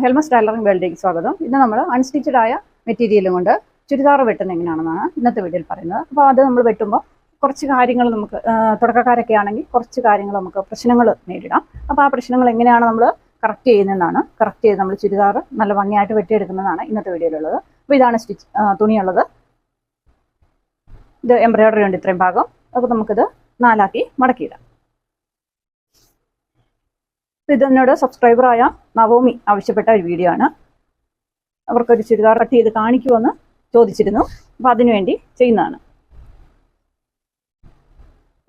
ഹെൽമസ് tailoring വേൾഡിലേക്ക് സ്വാഗതം. ഇന്ന് നമ്മൾ അൺസ്റ്റിച്ചഡ് ആയ മെറ്റീരിയലും കൊണ്ട് ചുരിദാർ വെട്ടുന്നത് എങ്ങനെയാണെന്നാണ് ഇന്നത്തെ വീഡിയോയിൽ പറയുന്നത്. അപ്പോൾ അത് നമ്മൾ വെട്ടുമ്പോൾ കുറച്ച് കാര്യങ്ങൾ നമുക്ക് തുടക്കക്കാരൊക്കെ ആണെങ്കിൽ കുറച്ച് കാര്യങ്ങൾ നമുക്ക് പ്രശ്നങ്ങൾ നേരിടാം. അപ്പോൾ ആ പ്രശ്നങ്ങൾ എങ്ങനെയാണ് നമ്മൾ കറക്റ്റ് ചെയ്യുന്നതെന്നാണ്. കറക്റ്റ് ചെയ്ത് നമ്മൾ ചുരിദാർ നല്ല ഭംഗിയായിട്ട് വെട്ടിയെടുക്കുന്നതാണ് ഇന്നത്തെ വീഡിയോയിലുള്ളത്. അപ്പോൾ ഇതാണ് തുണിയുള്ളത്. ഇത് എംബ്രോയിഡറി ഉണ്ട് ഇത്രയും ഭാഗം. അപ്പോൾ നമുക്കിത് 4 ആക്കി മടക്കിയിടാം. ഇത് എന്നോട് സബ്സ്ക്രൈബറായ നവോമി ആവശ്യപ്പെട്ട ഒരു വീഡിയോ ആണ്. അവർക്കൊരു ചുരിദാർ കട്ട് ചെയ്ത് കാണിക്കുമെന്ന് ചോദിച്ചിരുന്നു. അപ്പോൾ അതിനുവേണ്ടി ചെയ്യുന്നതാണ്.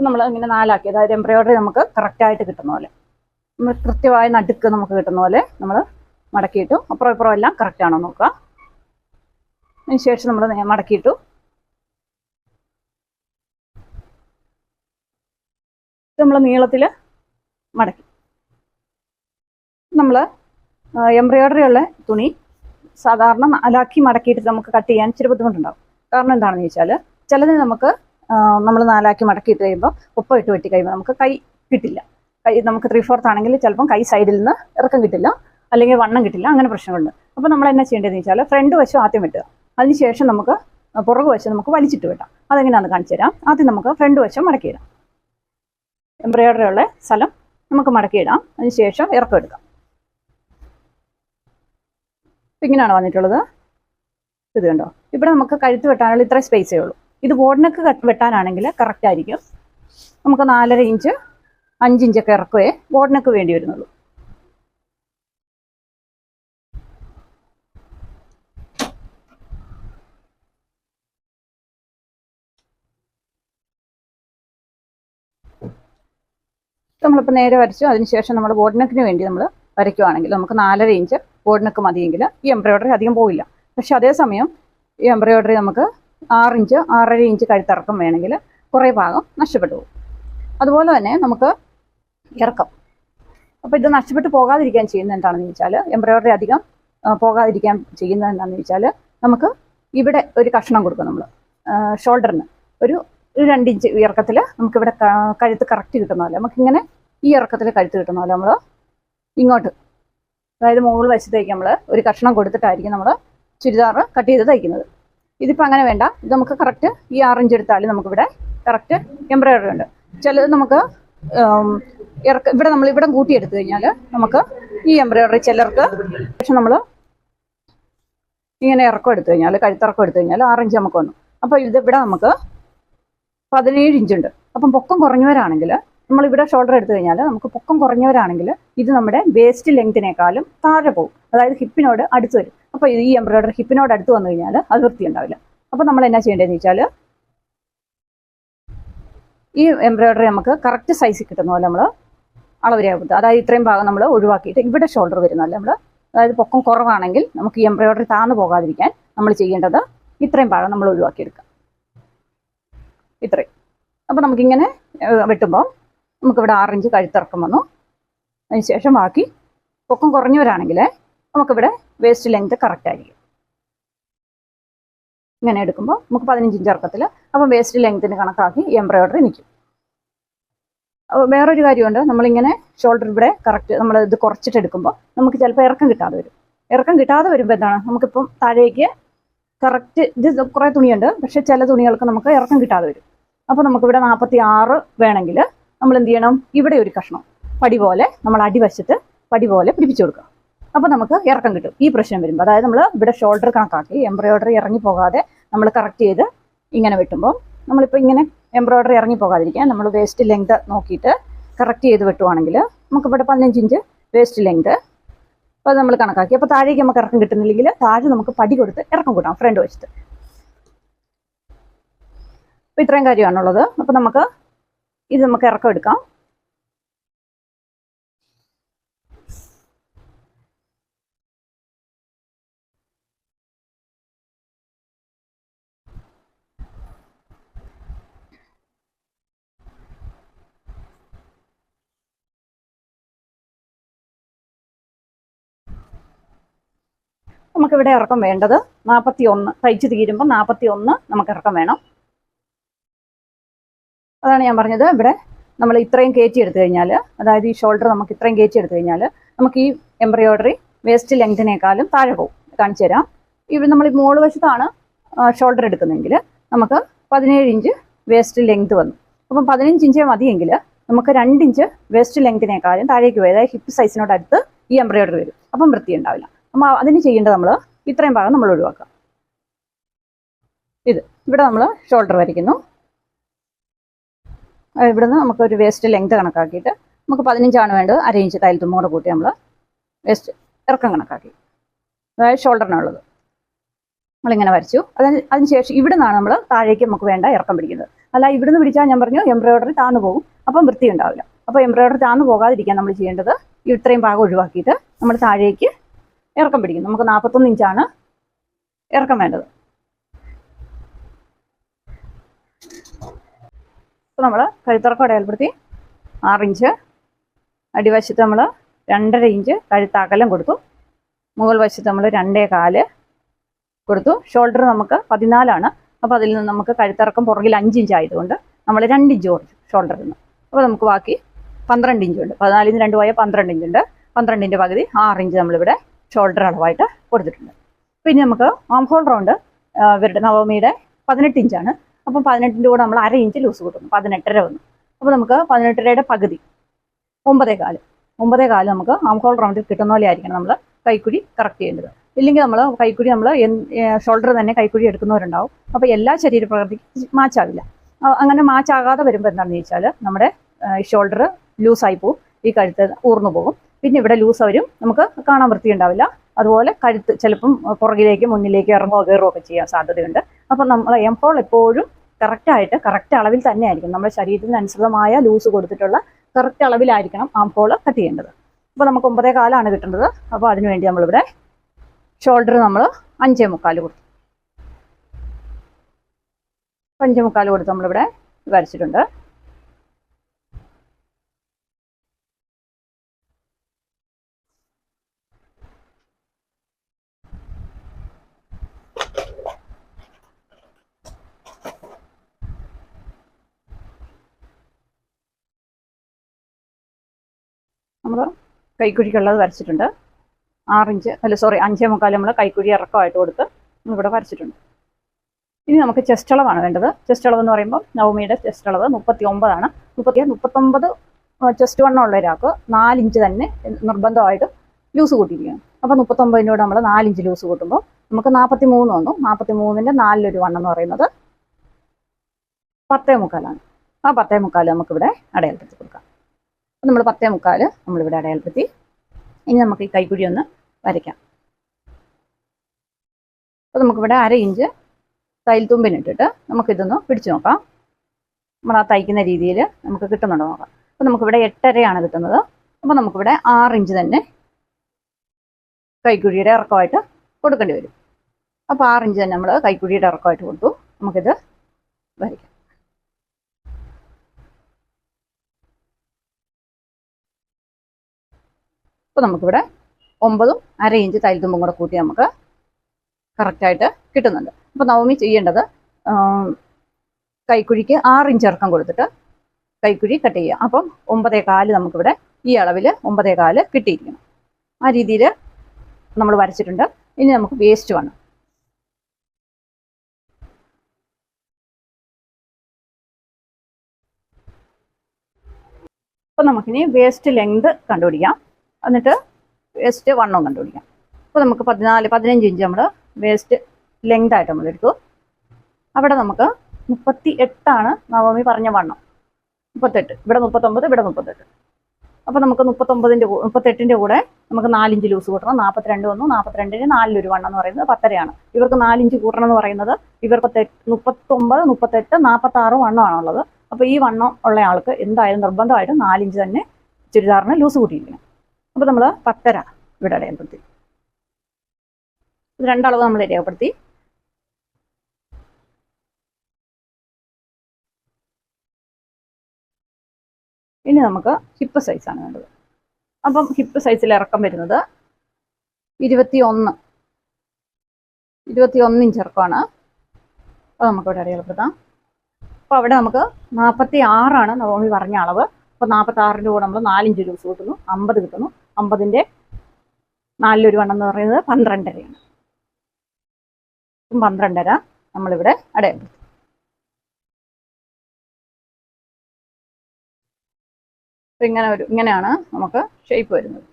നമ്മൾ ഇങ്ങനെ 4 ആക്കി, അതായത് എംബ്രോയിഡറി നമുക്ക് കറക്റ്റായിട്ട് കിട്ടുന്ന പോലെ, നമ്മൾ കൃത്യമായ നടുക്ക് നമുക്ക് കിട്ടുന്ന പോലെ നമ്മൾ മടക്കിയിട്ടു. അപ്പുറം ഇപ്പുറം എല്ലാം കറക്റ്റാണോ നോക്കുക. അതിനുശേഷം നമ്മൾ മടക്കിയിട്ടു. നമ്മൾ നീളത്തിൽ മടക്കി. നമ്മൾ എംബ്രോയിഡറി ഉള്ള തുണി സാധാരണ 4 ആക്കി മടക്കിയിട്ട് നമുക്ക് കട്ട് ചെയ്യാൻ ഇച്ചിരി ബുദ്ധിമുട്ടുണ്ടാകും. കാരണം എന്താണെന്ന് ചോദിച്ചാൽ, ചിലതിന് നമുക്ക് നമ്മൾ 4 ആക്കി മടക്കിയിട്ട് കഴിയുമ്പോൾ ഒപ്പം ഇട്ട് വെട്ടി കഴിയുമ്പോൾ നമുക്ക് കൈ കിട്ടില്ല. കൈ നമുക്ക് 3/4 ആണെങ്കിൽ ചിലപ്പം കൈ സൈഡിൽ നിന്ന് ഇറക്കം കിട്ടില്ല, അല്ലെങ്കിൽ വണ്ണം കിട്ടില്ല. അങ്ങനെ പ്രശ്നങ്ങളുണ്ട്. അപ്പോൾ നമ്മൾ എന്നാ ചെയ്യേണ്ടതെന്ന് വെച്ചാൽ, ഫ്രണ്ട് വശം ആദ്യം വെട്ടുക. അതിനുശേഷം നമുക്ക് പുറകു വശം നമുക്ക് വലിച്ചിട്ട് വെട്ടാം. അതെങ്ങനെയാണെന്ന് കാണിച്ചു തരാം. ആദ്യം നമുക്ക് ഫ്രണ്ട് വശം മടക്കിയിടാം. എംബ്രോയിഡറി ഉള്ള സ്ഥലം നമുക്ക് മടക്കിയിടാം. അതിനുശേഷം ഇറക്കം എടുക്കാം. ഇങ്ങനെയാണ് വന്നിട്ടുള്ളത്. ഇത് കണ്ടോ, ഇവിടെ നമുക്ക് കഴുത്ത് വെട്ടാനുള്ള ഇത്ര സ്പേസേ ഉള്ളൂ. ഇത് ബോർഡിനൊക്കെ വെട്ടാനാണെങ്കിൽ കറക്റ്റ് ആയിരിക്കും. നമുക്ക് 4.5 ഇഞ്ച് 5 ഇഞ്ചൊക്കെ ഇറക്കുവേ ബോർഡിനൊക്കെ വേണ്ടി വരുന്നുള്ളൂ. നമ്മളിപ്പോൾ നേരെ വരച്ചു. അതിനുശേഷം നമ്മൾ ബോർഡിനക്കിന് വേണ്ടി നമ്മൾ വരയ്ക്കുവാണെങ്കിൽ നമുക്ക് 4.5 ഇഞ്ച് ബോർഡിനൊക്കെ മതിയെങ്കിൽ ഈ എംബ്രോയിഡറി അധികം പോയില്ല. പക്ഷെ അതേസമയം ഈ എംബ്രോയിഡറി നമുക്ക് 6 ഇഞ്ച് 6.5 ഇഞ്ച് കഴുത്തിറക്കം വേണമെങ്കിൽ കുറേ ഭാഗം നഷ്ടപ്പെട്ടു പോകും. അതുപോലെ തന്നെ നമുക്ക് ഇറക്കം. അപ്പോൾ ഇത് നഷ്ടപ്പെട്ട് പോകാതിരിക്കാൻ ചെയ്യുന്നത് എന്താണെന്ന് ചോദിച്ചാൽ, എംബ്രോയിഡറി അധികം പോകാതിരിക്കാൻ ചെയ്യുന്നത് എന്താണെന്ന് ചോദിച്ചാൽ, നമുക്ക് ഇവിടെ ഒരു കഷ്ണം കൊടുക്കും. നമ്മൾ ഷോൾഡറിന് ഒരു 2 ഇഞ്ച് ഇറക്കത്തിൽ നമുക്കിവിടെ കഴുത്ത് കറക്റ്റ് കിട്ടുന്ന പോലെ, നമുക്കിങ്ങനെ ഈ ഇറക്കത്തിൽ കഴുത്ത് കിട്ടുന്ന പോലെ നമ്മൾ ഇങ്ങോട്ട്, അതായത് മുകൾ വശത്തേക്ക് നമ്മൾ ഒരു കഷ്ണം കൊടുത്തിട്ടായിരിക്കും നമ്മൾ ചുരിദാർ കട്ട് ചെയ്ത് തയ്ക്കുന്നത്. ഇതിപ്പോൾ അങ്ങനെ വേണ്ട. ഇത് നമുക്ക് കറക്റ്റ് ഈ 6 ഇഞ്ച് എടുത്താൽ നമുക്കിവിടെ കറക്റ്റ് എംബ്രോയിഡറി ഉണ്ട്. ചിലത് നമുക്ക് ഇവിടെ നമ്മൾ ഇവിടെ കൂട്ടിയെടുത്തു കഴിഞ്ഞാൽ നമുക്ക് ഈ എംബ്രോയിഡറി ചിലർക്ക്, പക്ഷെ നമ്മൾ ഇങ്ങനെ ഇറക്കം എടുത്തു കഴിഞ്ഞാൽ, കഴുത്തിറക്കം എടുത്തു കഴിഞ്ഞാൽ 6 ഇഞ്ച് നമുക്ക് വന്നു. അപ്പോൾ ഇത് ഇവിടെ നമുക്ക് 17 ഇഞ്ചുണ്ട്. അപ്പം പൊക്കം കുറഞ്ഞവരാണെങ്കിൽ, നമ്മളിവിടെ ഷോൾഡർ എടുത്തു കഴിഞ്ഞാൽ നമുക്ക് പൊക്കം കുറഞ്ഞവരാണെങ്കിൽ ഇത് നമ്മുടെ വേസ്റ്റ് ലെങ്തിനേക്കാളും താഴെ പോകും. അതായത് ഹിപ്പിനോട് അടുത്ത് വരും. അപ്പോൾ ഈ എംബ്രോയിഡറി ഹിപ്പിനോട് അടുത്ത് വന്നു കഴിഞ്ഞാൽ അത് വൃത്തി ഉണ്ടാവില്ല. അപ്പോൾ നമ്മൾ എന്നാ ചെയ്യേണ്ടതെന്ന് വെച്ചാൽ, ഈ എംബ്രോയിഡറി നമുക്ക് കറക്റ്റ് സൈസിൽ കിട്ടുന്ന പോലെ നമ്മൾ അളവ് രേഖപ്പെടുത്തുക. അതായത് ഇത്രയും ഭാഗം നമ്മൾ ഒഴിവാക്കിയിട്ട് ഇവിടെ ഷോൾഡർ വരുന്നതല്ല നമ്മൾ, അതായത് പൊക്കം കുറവാണെങ്കിൽ നമുക്ക് ഈ എംബ്രോയിഡറി താഴ്ന്നു പോകാതിരിക്കാൻ നമ്മൾ ചെയ്യേണ്ടത് ഇത്രയും ഭാഗം നമ്മൾ ഒഴിവാക്കിയെടുക്കാം. ഇത്രയും. അപ്പോൾ നമുക്കിങ്ങനെ വെട്ടുമ്പോൾ നമുക്കിവിടെ 6 ഇഞ്ച് കഴുത്തിറക്കം വന്നു. അതിനുശേഷം ബാക്കി പൊക്കം കുറഞ്ഞവരാണെങ്കിൽ നമുക്കിവിടെ വേസ്റ്റ് ലെങ്ത് കറക്റ്റ് ആയിരിക്കും. ഇങ്ങനെ എടുക്കുമ്പോൾ നമുക്ക് 15 ഇഞ്ച് ഇറക്കത്തിൽ, അപ്പം വേസ്റ്റ് ലെങ്ത്തിന് കണക്കാക്കി എംബ്രോയിഡറി നിൽക്കും. അപ്പോൾ വേറൊരു കാര്യമുണ്ട്, നമ്മളിങ്ങനെ ഷോൾഡർ ഇവിടെ കറക്റ്റ് നമ്മൾ ഇത് കുറച്ചിട്ട് എടുക്കുമ്പോൾ നമുക്ക് ചിലപ്പോൾ ഇറക്കം കിട്ടാതെ വരും. ഇറക്കം കിട്ടാതെ വരുമ്പോൾ എന്താണ്, നമുക്കിപ്പം താഴേക്ക് കറക്റ്റ് ഇത് കുറേ തുണിയുണ്ട്, പക്ഷെ ചില തുണികൾക്ക് നമുക്ക് ഇറക്കം കിട്ടാതെ വരും. അപ്പോൾ നമുക്കിവിടെ 46 വേണമെങ്കിൽ നമ്മൾ എന്ത് ചെയ്യണം, ഇവിടെ ഒരു കഷ്ണം പടി പോലെ നമ്മൾ അടിവശത്ത് പടി പോലെ പിടിപ്പിച്ചു കൊടുക്കുക. അപ്പോൾ നമുക്ക് ഇറക്കം കിട്ടും. ഈ പ്രശ്നം വരുമ്പോൾ, അതായത് നമ്മൾ ഇവിടെ ഷോൾഡർ കണക്കാക്കി എംബ്രോയിഡറി ഇറങ്ങി പോകാതെ നമ്മൾ കറക്റ്റ് ചെയ്ത് ഇങ്ങനെ വെട്ടുമ്പോൾ, നമ്മളിപ്പോൾ ഇങ്ങനെ എംബ്രോയിഡറി ഇറങ്ങി പോകാതിരിക്കാൻ നമ്മൾ വേസ്റ്റ് ലെങ്ത് നോക്കിയിട്ട് കറക്റ്റ് ചെയ്ത് വെട്ടുവാണെങ്കിൽ നമുക്കിവിടെ 15 ഇഞ്ച് വേസ്റ്റ് ലെങ്ത് അത് നമ്മൾ കണക്കാക്കി. അപ്പോൾ താഴേക്ക് നമുക്ക് ഇറക്കം കിട്ടുന്നില്ലെങ്കിൽ താഴെ നമുക്ക് പടി കൊടുത്ത് ഇറക്കം കൂട്ടാം ഫ്രണ്ട് വശത്ത്. അപ്പോൾ ഇത്രയും കാര്യമാണുള്ളത്. അപ്പോൾ നമുക്ക് ഇത് നമുക്ക് ഇറക്കം എടുക്കാം. നമുക്കിവിടെ ഇറക്കം വേണ്ടത് 41, തയ്ച്ച് തീരുമ്പോൾ 41 നമുക്ക് ഇറക്കം വേണം. അതാണ് ഞാൻ പറഞ്ഞത്. ഇവിടെ നമ്മൾ ഇത്രയും കയറ്റി എടുത്തു കഴിഞ്ഞാൽ, അതായത് ഈ ഷോൾഡർ നമുക്ക് ഇത്രയും കയറ്റി എടുത്തു കഴിഞ്ഞാൽ നമുക്ക് ഈ എംബ്രോയിഡറി വേസ്റ്റ് ലെങ്തിനേക്കാളും താഴെ പോകും. കാണിച്ചു തരാം. ഇവിടെ നമ്മൾ മോള് വശത്താണ് ഷോൾഡർ എടുക്കുന്നതെങ്കിൽ നമുക്ക് 17 ഇഞ്ച് വേസ്റ്റ് ലെങ്ത് വന്നു. അപ്പം 15 ഇഞ്ച് മതിയെങ്കിൽ നമുക്ക് 2 ഇഞ്ച് വേസ്റ്റ് ലെങ്തിനേക്കാളും താഴേക്ക് പോയി, അതായത് ഹിപ്പ് സൈസിനോട് അടുത്ത് ഈ എംബ്രോയിഡറി വരും. അപ്പം വൃത്തി ഉണ്ടാവില്ല. അപ്പം അതിന് ചെയ്യേണ്ടത് നമ്മൾ ഇത്രയും ഭാഗം നമ്മൾ ഒഴിവാക്കുക. ഇവിടെ നമ്മൾ ഷോൾഡർ വരയ്ക്കുന്നു. ഇവിടുന്ന് നമുക്കൊരു വേസ്റ്റ് ലെങ്ത് കണക്കാക്കിയിട്ട് നമുക്ക് 15 ആണ് വേണ്ടത്. 1/2 ഇഞ്ച് തയ്യൽ തുമ്പും കൂടെ കൂട്ടി നമ്മൾ വേസ്റ്റ് ഇറക്കം കണക്കാക്കി, അതായത് ഷോൾഡറിനുള്ളത് നമ്മളിങ്ങനെ വരച്ചു. അതിനുശേഷം ഇവിടെ നിന്നാണ് നമ്മൾ താഴേക്ക് നമുക്ക് വേണ്ട ഇറക്കം പിടിക്കുന്നത്. അല്ല ഇവിടുന്ന് പിടിച്ചാൽ ഞാൻ പറഞ്ഞു എംബ്രോയിഡറി താന്നു പോകും, അപ്പം വൃത്തി ഉണ്ടാവില്ല. അപ്പോൾ എംബ്രോയിഡറി താന്നു പോകാതിരിക്കാൻ നമ്മൾ ചെയ്യേണ്ടത് ഇത്രയും ഭാഗം ഒഴിവാക്കിയിട്ട് നമ്മൾ താഴേക്ക് ഇറക്കം പിടിക്കും. നമുക്ക് 41 ഇഞ്ചാണ് ഇറക്കം വേണ്ടത്. അപ്പോൾ നമ്മൾ കഴുത്തിറക്കം അടയാളപ്പെടുത്തി 6 ഇഞ്ച്, അടിവശത്ത് നമ്മൾ 2.5 ഇഞ്ച് കഴുത്ത് അകലം കൊടുത്തു, മുകൾ വശത്ത് നമ്മൾ 2.25 കൊടുത്തു. ഷോൾഡർ നമുക്ക് 14 ആണ്. അപ്പോൾ അതിൽ നിന്ന് നമുക്ക് കഴുത്തിറക്കം പുറകിൽ 5 ഇഞ്ച് ആയതുകൊണ്ട് നമ്മൾ 2 ഇഞ്ച് കുറച്ചു ഷോൾഡറിൽ നിന്ന്. അപ്പോൾ നമുക്ക് ബാക്കി 12 ഇഞ്ചുണ്ട്. 14 2 പോയാൽ 12 ഇഞ്ചുണ്ട്. 12ൻ്റെ പകുതി 6 ഇഞ്ച് നമ്മളിവിടെ ഷോൾഡർ അളവായിട്ട് കൊടുത്തിട്ടുണ്ട്. പിന്നെ നമുക്ക് ആം ഹോൾ റൗണ്ട് ഇവരുടെ നവമിയുടെ 18 ഇഞ്ചാണ്. അപ്പം 18ൻ്റെ കൂടെ നമ്മൾ 1/2 ഇഞ്ച് ലൂസ് കൂട്ടുന്നു, 18.5 വന്നു. അപ്പോൾ നമുക്ക് 18.5യുടെ പകുതി 9.25 നമുക്ക് ആം ഹോൾ റൗണ്ടിൽ കിട്ടുന്ന പോലെ ആയിരിക്കണം നമ്മൾ കൈക്കുഴി കറക്റ്റ് ചെയ്യേണ്ടത്. ഇല്ലെങ്കിൽ നമ്മൾ കൈക്കുഴി നമ്മൾ ഷോൾഡർ തന്നെ കൈക്കുഴി എടുക്കുന്നവരുണ്ടാവും. അപ്പോൾ എല്ലാ ശരീരപ്രകൃതിക്കും മാച്ചാവില്ല. അങ്ങനെ മാച്ചാകാതെ വരുമ്പോൾ എന്താണെന്ന് ചോദിച്ചാൽ നമ്മുടെ ഷോൾഡർ ലൂസായി പോകും, ഈ കഴുത്ത് ഊർന്നു പോകും. പിന്നെ ഇവിടെ ലൂസ് വരും, നമുക്ക് കാണാൻ വൃത്തി ഉണ്ടാവില്ല. അതുപോലെ കഴുത്ത് ചിലപ്പം പുറകിലേക്ക് മുന്നിലേക്ക് ഇറങ്ങുകയോ കയറുകയോ ഒക്കെ ചെയ്യാൻ സാധ്യതയുണ്ട്. അപ്പം നമ്മൾ എം ഹോൾ എപ്പോഴും കറക്റ്റായിട്ട് കറക്റ്റ് അളവിൽ തന്നെ ആയിരിക്കും, നമ്മുടെ ശരീരത്തിന് അനുസൃതമായ ലൂസ് കൊടുത്തിട്ടുള്ള കറക്റ്റ് അളവിലായിരിക്കണം ആം ഹോൾ കട്ട് ചെയ്യേണ്ടത്. അപ്പോൾ നമുക്ക് 9.25 കിട്ടേണ്ടത്. അപ്പോൾ അതിനുവേണ്ടി നമ്മളിവിടെ ഷോൾഡർ നമ്മൾ 5.25 കൊടുത്തു. 5.25 കൊടുത്ത് നമ്മളിവിടെ വരച്ചിട്ടുണ്ട്. നമ്മൾ കൈക്കുഴിക്കുള്ളത് വരച്ചിട്ടുണ്ട്. 6 ഇഞ്ച് 5.25 നമ്മൾ കൈക്കുഴി ഇറക്കമായിട്ട് കൊടുത്ത് നമ്മളിവിടെ വരച്ചിട്ടുണ്ട്. ഇനി നമുക്ക് ചെസ്റ്റ് അളവാണ് വേണ്ടത്. ചെസ്റ്റ് അളവ് എന്ന് പറയുമ്പോൾ നവമിയുടെ ചെസ്റ്റ് അളവ് 39 ആണ്. 39 ചെസ്റ്റ് വണ്ണം ഉള്ള ഒരാൾക്ക് 4 ഇഞ്ച് തന്നെ നിർബന്ധമായിട്ട് ലൂസ് കൂട്ടിയിരിക്കണം. അപ്പോൾ 39 നമ്മൾ 4 ഇഞ്ച് ലൂസ് കൂട്ടുമ്പോൾ നമുക്ക് 43 വന്നു. 43ൻ്റെ 4 വണ്ണം എന്ന് പറയുന്നത് 10.25 ആണ്. ആ 10.25 നമുക്കിവിടെ അടയാളപ്പെടുത്തി കൊടുക്കാം. അപ്പോൾ നമ്മൾ 10.25 നമ്മളിവിടെ അടയാളപ്പെടുത്തി. ഇനി നമുക്ക് ഈ കൈക്കുഴി ഒന്ന് വരയ്ക്കാം. അപ്പോൾ നമുക്കിവിടെ 1/2 ഇഞ്ച് തയ്യൽ തുമ്പിനിട്ടിട്ട് നമുക്കിതൊന്ന് പിടിച്ചു നോക്കാം. നമ്മൾ ആ തയ്ക്കുന്ന രീതിയിൽ നമുക്ക് കിട്ടുന്നുണ്ടോ നോക്കാം. അപ്പോൾ നമുക്കിവിടെ 8.5 കിട്ടുന്നത്. അപ്പോൾ നമുക്കിവിടെ 6 ഇഞ്ച് തന്നെ കൈക്കുഴിയുടെ ഇറക്കമായിട്ട് കൊടുക്കേണ്ടി വരും. അപ്പോൾ 6 ഇഞ്ച് തന്നെ നമ്മൾ കൈക്കുഴിയുടെ ഇറക്കമായിട്ട് കൊടുത്തു. നമുക്കിത് വരയ്ക്കാം. അപ്പോൾ നമുക്കിവിടെ 9.5 ഇഞ്ച് തയ്യൽ തുമ്പും കൂടെ കൂട്ടി നമുക്ക് കറക്റ്റായിട്ട് കിട്ടുന്നുണ്ട്. അപ്പോൾ നവമി ചെയ്യേണ്ടത് കൈക്കുഴിക്ക് 6 ഇഞ്ച് ഇറക്കം കൊടുത്തിട്ട് കൈക്കുഴി കട്ട് ചെയ്യുക. അപ്പം 9.25 നമുക്കിവിടെ ഈ അളവിൽ 9.25 കിട്ടിയിരിക്കണം. ആ രീതിയിൽ നമ്മൾ വരച്ചിട്ടുണ്ട്. ഇനി നമുക്ക് വേസ്റ്റ് വേണം. അപ്പോൾ നമുക്കിനി വേസ്റ്റ് ലെങ്ത് കണ്ടുപിടിക്കാം, എന്നിട്ട് വേസ്റ്റ് വണ്ണം കണ്ടുപിടിക്കാം. അപ്പോൾ നമുക്ക് 15 ഇഞ്ച് നമ്മൾ വേസ്റ്റ് ലെങ്ത് ആയിട്ട് നമ്മൾ എടുത്തു. അവിടെ നമുക്ക് 38 നവമി പറഞ്ഞ വണ്ണം. 38 ഇവിടെ 39 ഇവിടെ 38. അപ്പോൾ നമുക്ക് 38ൻ്റെ കൂടെ നമുക്ക് 4 ഇഞ്ച് ലൂസ് കൂട്ടണം. 42 വന്നു. 42ന് 4 വണ്ണം എന്ന് പറയുന്നത് 10.5 ഇവർക്ക് 4 ഇഞ്ച് കൂട്ടണം എന്ന് പറയുന്നത് ഇവർക്ക് 39, 38, 46 വണ്ണമാണുള്ളത്. അപ്പോൾ ഈ വണ്ണം ഉള്ള ആൾക്ക് എന്തായാലും നിർബന്ധമായിട്ടും 4 ഇഞ്ച് തന്നെ ചുരിദാറിന് ലൂസ് കൂട്ടിയിരിക്കണം. അപ്പോൾ നമ്മൾ 10.5 ഇവിടെ രേഖപ്പെടുത്തി. ഇത് രണ്ടളവ് നമ്മൾ രേഖപ്പെടുത്തി. ഇനി നമുക്ക് ഹിപ്പ് സൈസാണ് വേണ്ടത്. അപ്പം ഹിപ്പ് സൈസിൽ ഇറക്കം വരുന്നത് 21 ഇഞ്ച് ഇറക്കമാണ്. അപ്പോൾ നമുക്കിവിടെ അടയാളപ്പെടുത്താം. അപ്പോൾ അവിടെ നമുക്ക് 46 നവമി പറഞ്ഞ അളവ്. അപ്പോൾ 46ൻ്റെ കൂടെ നമ്മൾ 4 ഇഞ്ച് ലൂസ് കൂട്ടുന്നു, 50 കിട്ടുന്നു. 50ൻ്റെ നാലിലൊരു വണ്ണം എന്ന് പറയുന്നത് 12.5 12.5 നമ്മളിവിടെ അടയാളപ്പെടുത്തും. ഇങ്ങനെയാണ് നമുക്ക് ഷേപ്പ് വരുന്നത്.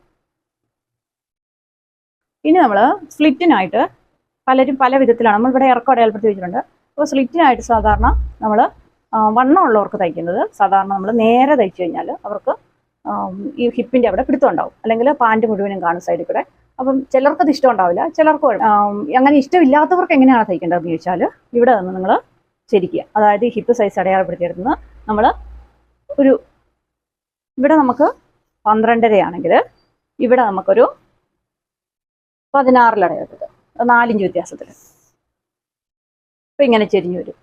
ഇനി നമ്മൾ സ്ലിറ്റിനായിട്ട് പലരും പല വിധത്തിലാണ് നമ്മളിവിടെ ഇറക്കം അടയാളപ്പെടുത്തി വെച്ചിട്ടുണ്ട്. അപ്പോൾ സ്ലിറ്റിനായിട്ട് സാധാരണ നമ്മൾ വണ്ണമുള്ളവർക്ക് തയ്ക്കുന്നത് സാധാരണ നമ്മൾ നേരെ തയ്ച്ചു കഴിഞ്ഞാൽ അവർക്ക് ഈ ഹിപ്പിൻ്റെ അവിടെ പിടുത്തം ഉണ്ടാവും, അല്ലെങ്കിൽ പാൻറ്റ് മുഴുവനും കാണും സൈഡിൽ കൂടെ. അപ്പം ചിലർക്ക് അത് ഇഷ്ടം ഉണ്ടാവില്ല, ചിലർക്ക് അങ്ങനെ ഇഷ്ടമില്ലാത്തവർക്ക് എങ്ങനെയാണ് തയ്ക്കേണ്ടതെന്ന് ചോദിച്ചാൽ ഇവിടെ നിന്ന് നിങ്ങൾ ശരിക്കുക. അതായത് ഹിപ്പ് സൈസ് അടയാളപ്പെടുത്തിയെടുത്തുനിന്ന് നമ്മൾ ഇവിടെ നമുക്ക് 12.5 ആണെങ്കിൽ ഇവിടെ നമുക്കൊരു 16 അടയാളപ്പെടുത്തുക, 4 ഇഞ്ച് വ്യത്യാസത്തിൽ. അപ്പം ഇങ്ങനെ ചെരിഞ്ഞു വരും.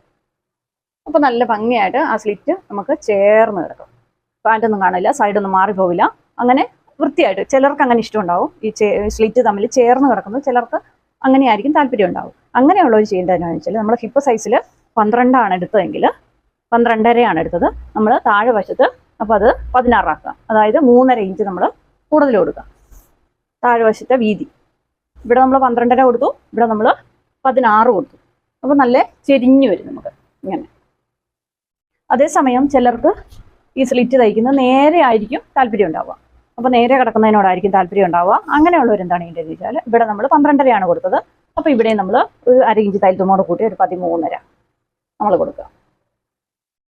അപ്പോൾ നല്ല ഭംഗിയായിട്ട് ആ സ്ലിറ്റ് നമുക്ക് ചേർന്ന് കിടക്കും. പാൻറ്റൊന്നും കാണില്ല, സൈഡൊന്നും മാറിപ്പോവില്ല. അങ്ങനെ വൃത്തിയായിട്ട് ചിലർക്ക് അങ്ങനെ ഇഷ്ടം ഉണ്ടാവും, ഈ സ്ലിറ്റ് തമ്മിൽ ചേർന്ന് കിടക്കുന്നത് ചിലർക്ക് അങ്ങനെയായിരിക്കും താല്പര്യം ഉണ്ടാവും. അങ്ങനെയുള്ളവർ ചെയ്യേണ്ടതെന്ന് വെച്ചാൽ നമ്മൾ ഹിപ്പ് സൈസിൽ 12 ആണ് എടുത്തതെങ്കിൽ 12.5 ആണ് എടുത്തത്, നമ്മൾ താഴെ വശത്ത് അപ്പോൾ അത് 16 ആക്കുക. അതായത് 3.5 ഇഞ്ച് നമ്മൾ കൂടുതൽ കൊടുക്കുക താഴെ വശത്തെ വീതി. ഇവിടെ നമ്മൾ 12.5 കൊടുത്തു, ഇവിടെ നമ്മൾ 16 കൊടുത്തു. അപ്പോൾ നല്ല ചെരിഞ്ഞു വരും നമുക്ക് ഇങ്ങനെ. അതേസമയം ചിലർക്ക് ഈ സ്ലിറ്റ് തയ്ക്കുന്നത് നേരെ ആയിരിക്കും താല്പര്യം ഉണ്ടാവുക, അപ്പോൾ നേരെ കിടക്കുന്നതിനോടായിരിക്കും താല്പര്യം ഉണ്ടാവുക. അങ്ങനെയുള്ളവർ എന്താണ് ചെയ്യേണ്ടതെന്ന് വെച്ചാൽ ഇവിടെ നമ്മൾ 12.5 ആണ് കൊടുത്തത്, അപ്പോൾ ഇവിടെ നമ്മൾ ഒരു 1/2 ഇഞ്ച് തയ്യൽത്തുമ്പോട് കൂട്ടി ഒരു 13.5 നമ്മൾ കൊടുക്കുക.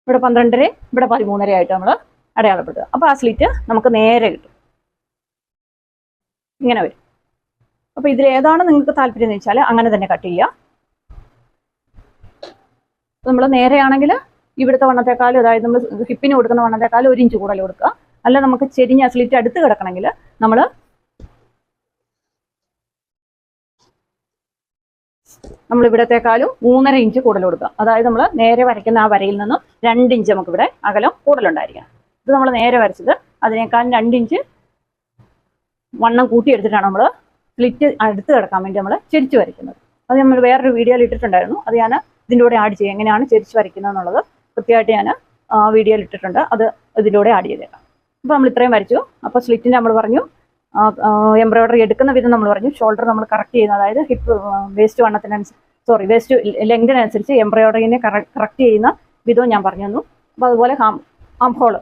ഇവിടെ 12.5, ഇവിടെ 13.5 ആയിട്ട് നമ്മൾ അടയാളപ്പെടുത്തുക. അപ്പോൾ ആ സ്ലിറ്റ് നമുക്ക് നേരെ കിട്ടും, ഇങ്ങനെ വരും. അപ്പോൾ ഇതിലേതാണ് നിങ്ങൾക്ക് താല്പര്യം എന്ന് വെച്ചാൽ അങ്ങനെ തന്നെ കട്ട് ചെയ്യുക. നമ്മൾ നേരെയാണെങ്കിൽ ഇവിടുത്തെ വണ്ണത്തെക്കാളും, അതായത് നമ്മൾ ഹിപ്പിന് കൊടുക്കുന്ന വണ്ണത്തെക്കാളും 1 ഇഞ്ച് കൂടുതൽ കൊടുക്കുക. അല്ല നമുക്ക് ചെരിഞ്ഞ സ്ലിറ്റ് അടുത്ത് കിടക്കണമെങ്കിൽ നമ്മൾ ഇവിടത്തെക്കാളും 3.5 ഇഞ്ച് കൂടുതൽ കൊടുക്കുക. അതായത് നമ്മൾ നേരെ വരയ്ക്കുന്ന ആ വരയിൽ നിന്നും 2 ഇഞ്ച് നമുക്കിവിടെ അകലം കൂടുതലുണ്ടായിരിക്കണം. ഇത് നമ്മൾ നേരെ വരച്ചത് അതിനേക്കാളും 2 ഇഞ്ച് വണ്ണം കൂട്ടിയെടുത്തിട്ടാണ് നമ്മൾ സ്ലിറ്റ് അടുത്ത് കിടക്കാൻ വേണ്ടി നമ്മൾ ചെരിച്ച് വരയ്ക്കുന്നത്. അത് നമ്മൾ വേറൊരു വീഡിയോയിൽ ഇട്ടിട്ടുണ്ടായിരുന്നു, അത് ഞാൻ ഇതിൻ്റെ കൂടെ ആഡ് ചെയ്യുക, എങ്ങനെയാണ് ചെരിച്ച് വരയ്ക്കുന്നത് എന്നുള്ളത് കൃത്യമായിട്ട് ഞാൻ വീഡിയോയിൽ ഇട്ടിട്ടുണ്ട്, അത് ഇതിലൂടെ ആഡ് ചെയ്തേക്കാം. അപ്പോൾ നമ്മൾ ഇത്രയും വരച്ചു. അപ്പോൾ സ്ലിറ്റിൻ്റെ നമ്മൾ പറഞ്ഞു എംബ്രോയിഡറി എടുക്കുന്ന വിധം നമ്മൾ പറഞ്ഞു. ഷോൾഡർ നമ്മൾ കറക്റ്റ് ചെയ്യുന്നത്, അതായത് ഹിപ്പ് വേസ്റ്റ് ലെങ്തിനനുസരിച്ച് എംബ്രോയിഡറിനെ കറക്റ്റ് ചെയ്യുന്ന വിധവും ഞാൻ പറഞ്ഞു തന്നു. അപ്പോൾ അതുപോലെ ആം ഹോൾ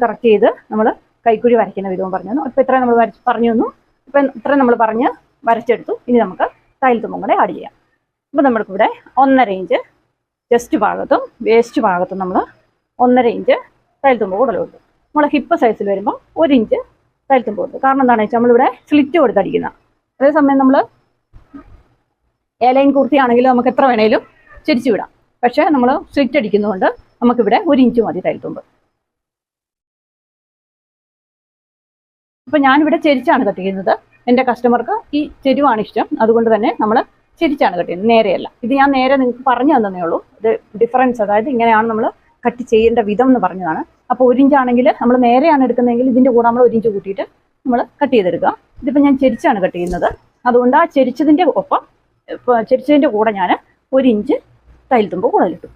കറക്റ്റ് ചെയ്ത് നമ്മൾ കൈക്കുഴി വരയ്ക്കുന്ന വിധവും പറഞ്ഞു തന്നു. ഇപ്പോൾ ഇത്രയും നമ്മൾ പറഞ്ഞു തന്നു. ഇപ്പം ഇത്രയും നമ്മൾ പറഞ്ഞ് വരച്ചെടുത്തു. ഇനി നമുക്ക് തയ്യൽത്തുമ്പും കൂടെ ആഡ് ചെയ്യാം. അപ്പോൾ നമ്മൾക്കിവിടെ 1.5 ഇഞ്ച് ചെസ്റ്റ് ഭാഗത്തും വേസ്റ്റ് ഭാഗത്തും നമ്മൾ 1.5 ഇഞ്ച് തയ്യൽത്തുമ്പ് കൂടുതൽ കൊടുത്തു. നമ്മൾ ഹിപ്പ് സൈസിൽ വരുമ്പോൾ 1 ഇഞ്ച് തയ്യൽത്തുമ്പ് കൊടുത്തു. കാരണം എന്താണെന്ന് വെച്ചാൽ നമ്മളിവിടെ സ്ലിറ്റ് കൊടുത്തടിക്കുന്ന, അതേസമയം നമ്മൾ ലൈൻ കുർത്തിയാണെങ്കിൽ നമുക്ക് എത്ര വേണേലും ചെരിച്ചു വിടാം. പക്ഷേ നമ്മൾ സ്ലിറ്റ് അടിക്കുന്നതുകൊണ്ട് നമുക്കിവിടെ 1 ഇഞ്ച് മതി തയ്യൽത്തുമ്പ്. അപ്പോൾ ഞാനിവിടെ ചെരിച്ചാണ് കട്ട് ചെയ്യുന്നത്. എൻ്റെ കസ്റ്റമർക്ക് ഈ ചെരുവാണ് ഇഷ്ടം, അതുകൊണ്ട് തന്നെ നമ്മൾ ചെരിച്ചാണ് കട്ട് ചെയ്യുന്നത്, നേരെയല്ല. ഇത് ഞാൻ നേരെ നിങ്ങൾക്ക് പറഞ്ഞു തന്നേ ഉള്ളൂ. ഇത് ഡിഫറൻസ്, അതായത് ഇങ്ങനെയാണ് നമ്മൾ കട്ട് ചെയ്യേണ്ട വിധം എന്ന് പറഞ്ഞതാണ്. അപ്പോൾ 1 ഇഞ്ചാണെങ്കിൽ നമ്മൾ നേരെയാണ് എടുക്കുന്നതെങ്കിൽ ഇതിൻ്റെ കൂടെ നമ്മൾ 1 ഇഞ്ച് കൂട്ടിയിട്ട് നമ്മൾ കട്ട് ചെയ്തെടുക്കുക. ഇതിപ്പോൾ ഞാൻ ചെരിച്ചാണ് കട്ട് ചെയ്യുന്നത്, അതുകൊണ്ട് ആ ചെരിച്ചതിൻ്റെ കൂടെ ഞാൻ 1 ഇഞ്ച് തയ്യൽത്തുമ്പ് കൂടുതലിട്ടു.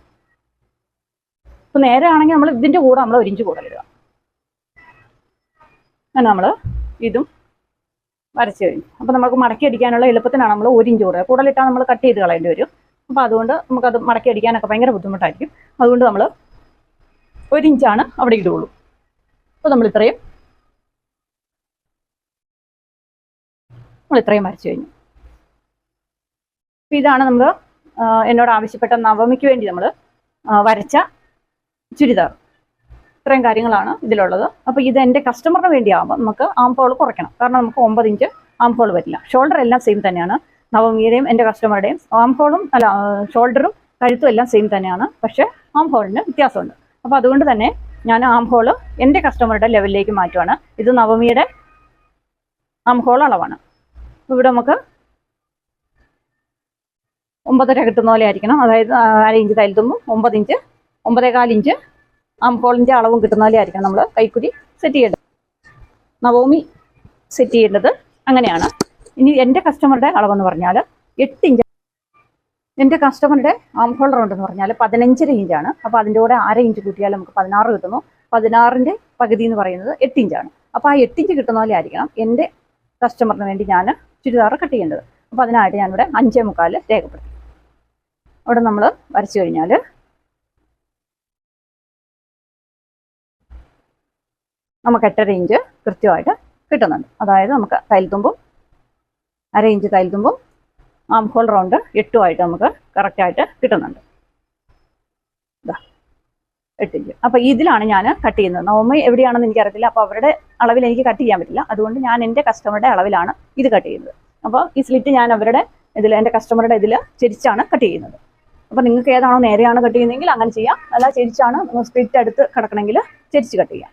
ഇപ്പോൾ നേരെ ആണെങ്കിൽ നമ്മൾ ഇതിൻ്റെ കൂടെ നമ്മൾ 1 ഇഞ്ച് കൂടുതലിടുക. അങ്ങനെ നമ്മൾ ഇതും വരച്ച് കഴിഞ്ഞു. അപ്പോൾ നമുക്ക് മടക്കി അടിക്കാനുള്ള എളുപ്പത്തിനാണ് നമ്മൾ 1 ഇഞ്ച് കൂടുതലിട്ടാൽ നമ്മൾ കട്ട് ചെയ്ത് കളയേണ്ടി വരും. അപ്പോൾ അതുകൊണ്ട് നമുക്കത് മടക്കി അടിക്കാനൊക്കെ ഭയങ്കര ബുദ്ധിമുട്ടായിരിക്കും. അതുകൊണ്ട് നമ്മൾ 1 ഇഞ്ചാണ് അവിടെ ഇടുകയുള്ളൂ. അപ്പോൾ നമ്മൾ ഇത്രയും വരച്ചു കഴിഞ്ഞു. അപ്പോൾ ഇതാണ് നമ്മൾ എന്നോട് ആവശ്യപ്പെട്ട നവമിക്ക് വേണ്ടി നമ്മൾ വരച്ച ചുരിദാർ. ഇത്രയും കാര്യങ്ങളാണ് ഇതിലുള്ളത്. അപ്പോൾ ഇത് എൻ്റെ കസ്റ്റമറിന് വേണ്ടിയാകുമ്പോൾ നമുക്ക് ആം ഹോൾ കുറയ്ക്കണം. കാരണം നമുക്ക് 9 ഇഞ്ച് ആം ഹോൾ വരില്ല. ഷോൾഡർ എല്ലാം സെയിം തന്നെയാണ്, നവമിയുടെയും എൻ്റെ കസ്റ്റമറുടെയും. ആം ഹോളും ഷോൾഡറും കഴുത്തും എല്ലാം സെയിം തന്നെയാണ്, പക്ഷേ ആം ഹോളിന് വ്യത്യാസമുണ്ട്. അപ്പോൾ അതുകൊണ്ട് തന്നെ ഞാൻ ആം ഹോൾ എൻ്റെ കസ്റ്റമറുടെ ലെവലിലേക്ക് മാറ്റുവാണ്. ഇത് നവമിയുടെ ആം ഹോൾ അളവാണ്. ഇവിടെ നമുക്ക് 9.5 കിട്ടുന്ന പോലെ ആയിരിക്കണം. അതായത് 1/2 ഇഞ്ച് തയ്യൽത്തുമ്പും 9 ഇഞ്ച് 9.25 ഇഞ്ച് ആം ഹോളിൻ്റെ അളവും കിട്ടുന്ന പോലെ ആയിരിക്കണം നമ്മൾ കൈക്കുഴി സെറ്റ് ചെയ്യേണ്ടത്. നവമി സെറ്റ് ചെയ്യേണ്ടത് അങ്ങനെയാണ്. ഇനി എൻ്റെ കസ്റ്റമറുടെ അളവെന്ന് പറഞ്ഞാൽ 8 ഇഞ്ച്. എൻ്റെ കസ്റ്റമറുടെ ആം ഹോൾ റൗണ്ട് എന്ന് പറഞ്ഞാൽ 15.5 ഇഞ്ചാണ്. അപ്പോൾ അതിൻ്റെ കൂടെ 1/2 ഇഞ്ച് കൂട്ടിയാൽ നമുക്ക് 16 കിട്ടുന്നു. 16ൻ്റെ പകുതി എന്ന് പറയുന്നത് 8 ഇഞ്ചാണ്. അപ്പോൾ ആ 8 ഇഞ്ച് കിട്ടുന്ന പോലെ ആയിരിക്കണം എൻ്റെ കസ്റ്റമറിന് വേണ്ടി ഞാൻ ചുരിദാർ കട്ട് ചെയ്യേണ്ടത്. അപ്പോൾ അതിനായിട്ട് ഞാനിവിടെ 5.25 രേഖപ്പെടുത്തി. അവിടെ നമ്മൾ വരച്ചു കഴിഞ്ഞാൽ നമുക്ക് 8.5 ഇഞ്ച് കൃത്യമായിട്ട് കിട്ടുന്നുണ്ട്. അതായത് നമുക്ക് തയ്യൽത്തുമ്പും 1/2 ഇഞ്ച് തയ്യൽത്തുമ്പും ആം ഹോൾ റൗണ്ട് 8 നമുക്ക് കറക്റ്റായിട്ട് കിട്ടുന്നുണ്ട്. 8 ഇഞ്ച്. അപ്പോൾ ഇതിലാണ് ഞാൻ കട്ട് ചെയ്യുന്നത്. നവമി എവിടെയാണെന്ന് എനിക്കറിയത്തില്ല. അപ്പോൾ അവരുടെ അളവിൽ എനിക്ക് കട്ട് ചെയ്യാൻ പറ്റില്ല. അതുകൊണ്ട് ഞാൻ എൻ്റെ കസ്റ്റമറുടെ അളവിലാണ് ഇത് കട്ട് ചെയ്യുന്നത്. അപ്പോൾ ഈ സ്ലിറ്റ് ഞാൻ അവരുടെ ഇതിൽ എൻ്റെ കസ്റ്റമറുടെ ഇതിൽ ചെരിച്ചാണ് കട്ട് ചെയ്യുന്നത്. അപ്പോൾ നിങ്ങൾക്ക് ഏതാണോ നേരെയാണ് കട്ട് ചെയ്യുന്നതെങ്കിൽ അങ്ങനെ ചെയ്യാം. അല്ല ചെരിച്ചാണ് സ്ലിറ്റ് അടുത്ത് കിടക്കണമെങ്കിൽ ചെരിച്ച് കട്ട് ചെയ്യാം.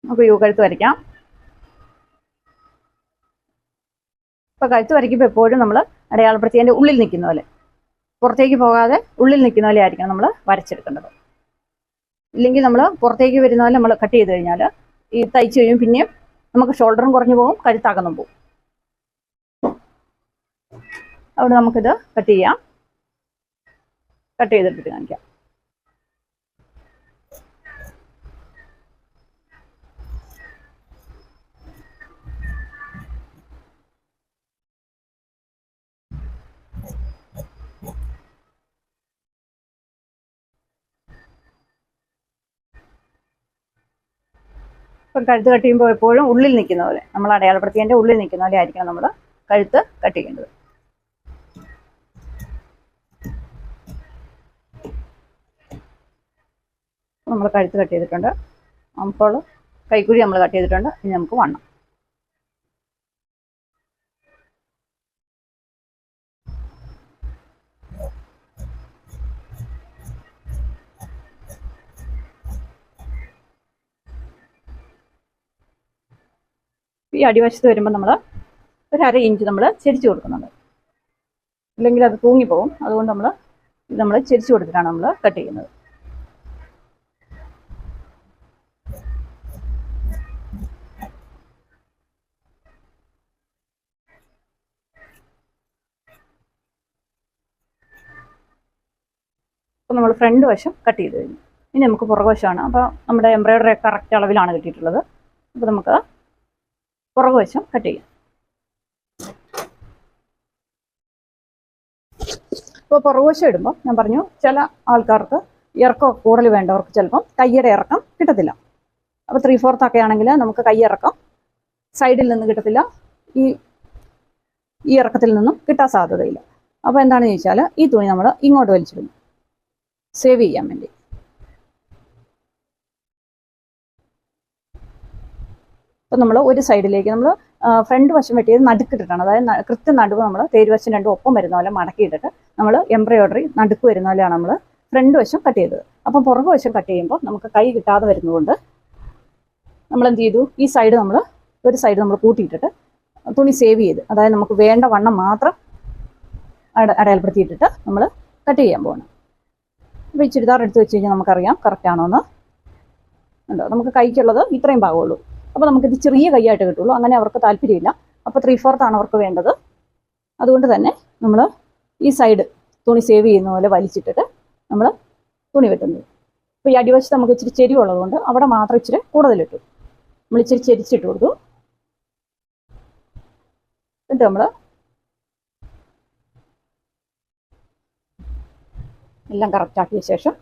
നമുക്ക് യു കഴുത്ത് വരയ്ക്കാം. ഇപ്പോൾ കഴുത്ത് വരയ്ക്കുമ്പോൾ എപ്പോഴും നമ്മൾ അടയാളപ്പെടുത്തിയതിൻ്റെ ഉള്ളിൽ നിൽക്കുന്ന പോലെ, പുറത്തേക്ക് പോകാതെ ഉള്ളിൽ നിൽക്കുന്ന പോലെ ആയിരിക്കണം നമ്മൾ വരച്ചെടുക്കേണ്ടത്. ഇല്ലെങ്കിൽ നമ്മൾ പുറത്തേക്ക് വരുന്ന പോലെ നമ്മൾ കട്ട് ചെയ്ത് കഴിഞ്ഞാൽ ഈ തയ്ച്ച് കഴിയും പിന്നെയും നമുക്ക് ഷോൾഡറും കുറഞ്ഞു പോകും, കഴുത്തകന്നും പോകും. അവിടെ നമുക്കിത് കട്ട് ചെയ്യാം. കട്ട് ചെയ്തെടുത്തിട്ട് കാണിക്കാം. ഇപ്പം കഴുത്ത് കട്ട് ചെയ്യുമ്പോൾ എപ്പോഴും ഉള്ളിൽ നിൽക്കുന്ന പോലെ, നമ്മൾ അടയാളപ്പെടുത്തിയതിൻ്റെ ഉള്ളിൽ നിൽക്കുന്ന പോലെ ആയിരിക്കണം നമ്മൾ കഴുത്ത് കട്ട് ചെയ്യേണ്ടത്. നമ്മൾ കഴുത്ത് കട്ട് ചെയ്തിട്ടുണ്ട്. അപ്പോൾ കൈക്കുഴി നമ്മൾ കട്ട് ചെയ്തിട്ടുണ്ട്. ഇനി നമുക്ക് വണ്ണം. ഈ അടിവശത്ത് വരുമ്പോൾ നമ്മൾ 1/2 ഇഞ്ച് നമ്മൾ ചെരിച്ച് കൊടുക്കുന്നുണ്ട്. ഇല്ലെങ്കിൽ അത് തൂങ്ങിപ്പോകും. അതുകൊണ്ട് നമ്മൾ ചെരിച്ച് കൊടുത്തിട്ടാണ് നമ്മൾ കട്ട് ചെയ്യുന്നത്. അപ്പോൾ നമ്മൾ ഫ്രണ്ട് വശം കട്ട് ചെയ്ത് കഴിഞ്ഞു. ഇനി നമുക്ക് പുറകുവശമാണ്. അപ്പോൾ നമ്മുടെ എംബ്രോയ്ഡറി കറക്റ്റ് അളവിലാണ് കിട്ടിയിട്ടുള്ളത്. അപ്പോൾ നമുക്ക് പുറകുവശം കട്ട് ചെയ്യാം. ഇപ്പോൾ പുറകുവശം ഇടുമ്പോൾ ഞാൻ പറഞ്ഞു, ചില ആൾക്കാർക്ക് ഇറക്കം കൂടുതൽ വേണ്ടവർക്ക് ചിലപ്പം കയ്യുടെ ഇറക്കം കിട്ടത്തില്ല. അപ്പോൾ 3/4 ഒക്കെ ആണെങ്കിൽ നമുക്ക് കൈ ഇറക്കം സൈഡിൽ നിന്ന് കിട്ടത്തില്ല, ഈ ഇറക്കത്തിൽ നിന്നും കിട്ടാൻ സാധ്യതയില്ല. അപ്പോൾ എന്താണെന്ന് ചോദിച്ചാൽ ഈ തുണി നമ്മൾ ഇങ്ങോട്ട് വലിച്ചിടുന്നു, സേവ് ചെയ്യാൻ വേണ്ടി. അപ്പോൾ നമ്മൾ ഒരു സൈഡിലേക്ക് നമ്മൾ ഫ്രണ്ട് വശം വെട്ടിയത് നടുക്കിട്ടിട്ടാണ്. അതായത് കൃത്യം നടുവ് നമ്മൾ തേരുവശം രണ്ടും ഒപ്പം വരുന്ന പോലെ മടക്കിയിട്ടിട്ട് നമ്മൾ എംബ്രോയ്ഡറി നടുക്ക് വരുന്ന പോലെയാണ് നമ്മൾ ഫ്രണ്ട് വശം കട്ട് ചെയ്തത്. അപ്പം പുറകു വശം കട്ട് ചെയ്യുമ്പോൾ നമുക്ക് കൈ കിട്ടാതെ വരുന്നതുകൊണ്ട് നമ്മൾ എന്ത് ചെയ്തു, ഈ സൈഡ് ഒരു സൈഡ് നമ്മൾ കൂട്ടിയിട്ടിട്ട് തുണി സേവ് ചെയ്ത്, അതായത് നമുക്ക് വേണ്ട വണ്ണം മാത്രം അടയാളപ്പെടുത്തിയിട്ടിട്ട് നമ്മൾ കട്ട് ചെയ്യാൻ പോകണം. അപ്പോൾ ഈ ചുരിദാർ എടുത്ത് വെച്ച് കഴിഞ്ഞാൽ നമുക്കറിയാം കറക്റ്റ് ആണോ എന്ന്. ഉണ്ടോ, നമുക്ക് കൈക്കുള്ളത് ഇത്രയും ഭാഗമുള്ളൂ. അപ്പോൾ നമുക്കിത് ചെറിയ കൈയായിട്ട് കിട്ടുള്ളൂ. അങ്ങനെ അവർക്ക് താല്പര്യമില്ല. അപ്പോൾ 3/4 ആണ് അവർക്ക് വേണ്ടത്. അതുകൊണ്ട് തന്നെ നമ്മൾ ഈ സൈഡ് തുണി സേവ് ചെയ്യുന്ന പോലെ വലിച്ചിട്ടിട്ട് നമ്മൾ തുണി വെട്ടുന്നത്. അപ്പോൾ ഈ അടിവശത്ത് നമുക്ക് ഇച്ചിരി ചെരിവുള്ളതുകൊണ്ട് അവിടെ മാത്രം ഇച്ചിരി കൂടുതലിട്ടു. നമ്മൾ ഇച്ചിരി ചെരിച്ചിട്ട് കൊടുത്തു. എന്നിട്ട് നമ്മൾ എല്ലാം കറക്റ്റാക്കിയ ശേഷം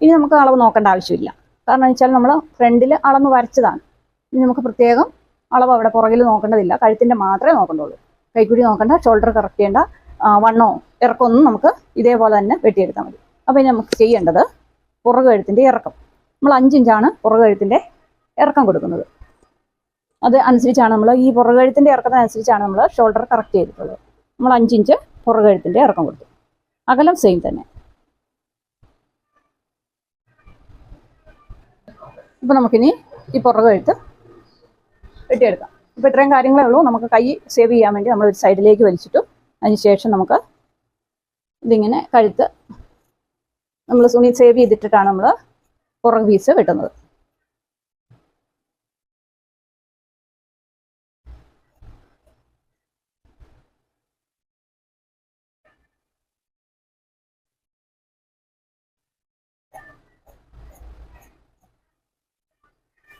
ഇനി നമുക്ക് അളവ് നോക്കേണ്ട ആവശ്യമില്ല. കാരണം എന്ന് വെച്ചാൽ നമ്മൾ ഫ്രണ്ടിൽ അളന്ന് വരച്ചതാണ്. ഇനി നമുക്ക് പ്രത്യേകം അളവ് അവിടെ പുറകിൽ നോക്കേണ്ടതില്ല. കഴുത്തിൻ്റെ മാത്രമേ നോക്കേണ്ടുള്ളൂ. കൈക്കുഴി നോക്കേണ്ട, ഷോൾഡർ കറക്റ്റ് ചെയ്യേണ്ട, വണ്ണോ ഇറക്കമൊന്നും നമുക്ക് ഇതേപോലെ തന്നെ വെട്ടിയെടുത്താൽ മതി. അപ്പോൾ ഇനി നമുക്ക് ചെയ്യേണ്ടത് പുറകു കഴുത്തിൻ്റെ ഇറക്കം. നമ്മൾ 5 ഇഞ്ചാണ് പുറകു കഴുത്തിൻ്റെ ഇറക്കം കൊടുക്കുന്നത്. അത് അനുസരിച്ചാണ് നമ്മൾ ഈ പുറകു കഴുത്തിൻ്റെ ഇറക്കത്തിനനുസരിച്ചാണ് നമ്മൾ ഷോൾഡർ കറക്റ്റ് ചെയ്തിട്ടുള്ളത്. നമ്മൾ 5 ഇഞ്ച് പുറകു കഴുത്തിൻ്റെ ഇറക്കം കൊടുത്തു. അകലം സെയിം തന്നെ. അപ്പോൾ നമുക്കിനി ഈ പുറകു കഴുത്ത് വെട്ടിയെടുക്കാം. ഇപ്പോൾ ഇത്രയും കാര്യങ്ങളേ ഉള്ളൂ. നമുക്ക് കൈ സേവ് ചെയ്യാൻ വേണ്ടി നമ്മൾ ഒരു സൈഡിലേക്ക് വലിച്ചിട്ടു. അതിന് ശേഷം നമുക്ക് ഇതിങ്ങനെ കഴുത്ത് നമ്മൾ തുണി സേവ് ചെയ്തിട്ടിട്ടാണ് നമ്മൾ പുറകു പീസ് വെട്ടുന്നത്.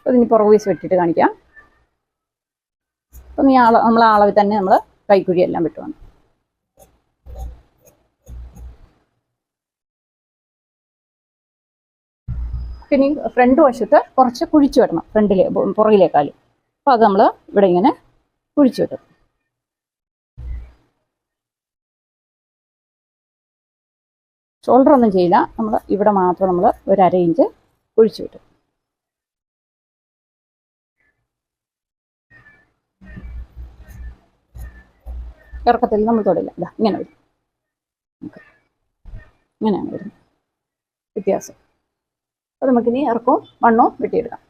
അതിന് പുറകു പീസ് വെട്ടിയിട്ട് കാണിക്കാം. അപ്പം നമ്മൾ അളവിൽ തന്നെ നമ്മൾ കൈക്കുഴി എല്ലാം വെട്ടുവാണ്. പിന്നെ ഫ്രണ്ട് വശത്ത് കുറച്ച് കുഴിച്ചു വിടണം, പുറകിലേക്കാളും. അപ്പോൾ അത് നമ്മൾ ഇവിടെ ഇങ്ങനെ കുഴിച്ചു വിടും. ഷോൾഡർ ഒന്നും ചെയ്യില്ല, നമ്മൾ ഇവിടെ മാത്രം നമ്മൾ ഒരു 1/2 ഇഞ്ച് കുഴിച്ചു വിട്ടു. ഇറക്കത്തിൽ നമ്മൾ തൊടില്ല. ഇതാ ഇങ്ങനെ വരും, ഇങ്ങനെയാണ് വരുന്നത് വ്യത്യാസം. അപ്പോൾ നമുക്കിനി ഇറക്കവും വണ്ണവും വെട്ടിയെടുക്കാം.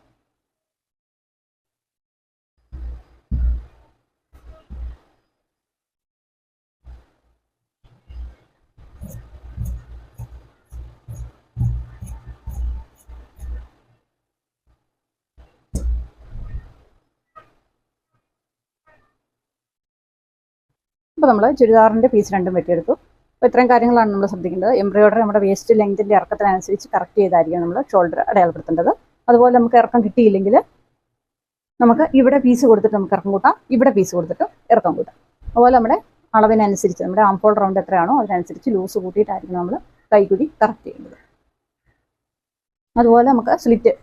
അപ്പോൾ നമ്മൾ ചുരിദാറിൻ്റെ പീസ് രണ്ടും വെട്ടിയെടുത്തു. അപ്പോൾ ഇത്രയും കാര്യങ്ങളാണ് നമ്മൾ ശ്രദ്ധിക്കേണ്ടത്. എംബ്രോയിഡറി നമ്മുടെ വേസ്റ്റ് ലെങ്തിൻ്റെ ഇറക്കത്തിനനുസരിച്ച് കറക്റ്റ് ചെയ്തായിരിക്കും നമ്മൾ ഷോൾഡർ അടയാളപ്പെടുത്തേണ്ടത്. അതുപോലെ നമുക്ക് ഇറക്കം കിട്ടിയില്ലെങ്കിൽ നമുക്ക് ഇവിടെ പീസ് കൊടുത്തിട്ട് നമുക്ക് ഇറക്കം കൂട്ടാം, ഇവിടെ പീസ് കൊടുത്തിട്ട് ഇറക്കം കൂട്ടാം. അതുപോലെ നമ്മുടെ അളവിനനുസരിച്ച് നമ്മുടെ ആം ഹോൾ റൗണ്ട് എത്രയാണോ അതിനനുസരിച്ച് ലൂസ് കൂട്ടിയിട്ടായിരിക്കും നമ്മൾ കൈക്കുഴി കറക്റ്റ് ചെയ്യുന്നത്. അതുപോലെ നമുക്ക് സ്ലിറ്റ്